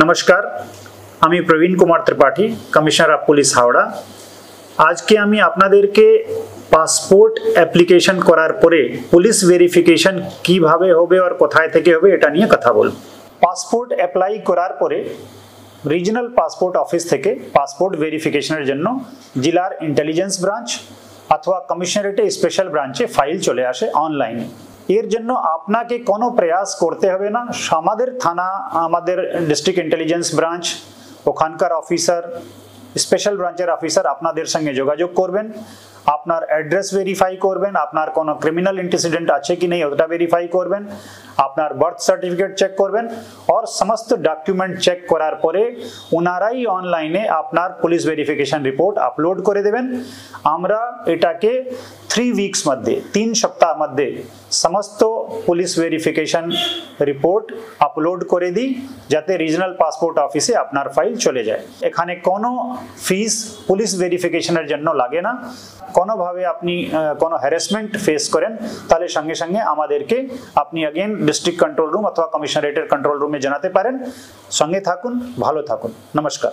नमस्कार আমি Praveen Kumar Tripathi commissioner of police Howrah. আজকে আমি আপনাদেরকে পাসপোর্ট অ্যাপ্লিকেশন করার পরে পুলিশ ভেরিফিকেশন কিভাবে হবে আর কোথায় থেকে হবে এটা নিয়ে কথা বলবো। পাসপোর্ট অ্যাপ্লাই করার পরে রিজনাল পাসপোর্ট অফিস থেকে পাসপোর্ট ভেরিফিকেশনের জন্য জেলার ইন্টেলিজেন্স ব্রাঞ্চ অথবা কমিশনারেটে স্পেশাল ব্রাঞ্চে ফাইল চলে আসে অনলাইনে। এর জন্য আপনাকে কোনো প্রয়াস করতে হবে না। আমাদের থানা, আমাদের ডিস্ট্রিক্ট ইন্টেলিজেন্স ব্রাঞ্চ, ওখানকার অফিসার, স্পেশাল ব্রাঞ্চের অফিসার আপনাদের সঙ্গে যোগাযোগ করবেন, আপনার অ্যাড্রেস ভেরিফাই করবেন, আপনার কোনো ক্রিমিনাল ইন্সিডেন্ট আছে কি নেই ওটা ভেরিফাই করবেন, আপনার বার্থ সার্টিফিকেট চেক করবেন और সমস্ত ডকুমেন্ট চেক করার পরে ওনারাই অনলাইনে আপনার পুলিশ ভেরিফিকেশন রিপোর্ট আপলোড করে দেবেন। আমরা এটাকে 3 উইকস মধ্যে 3 সপ্তাহ মধ্যে সমস্ত পুলিশ ভেরিফিকেশন রিপোর্ট আপলোড করে দিই যাতে রিজনাল পাসপোর্ট অফিসে আপনার ফাইল চলে যায়। এখানে কোনো ফিস পুলিশ ভেরিফিকেশনের জন্য লাগে না। কোনোভাবে আপনি কোনো হ্যারাসমেন্ট ফেস করেন তাহলে সঙ্গে সঙ্গে আমাদেরকে আপনি अगेन ডিস্ট্রিক্ট কন্ট্রোল রুম অথবা কমিশনারেটের কন্ট্রোল রুমে জানাতে পারেন। সঙ্গে থাকুন, ভালো থাকুন। নমস্কার।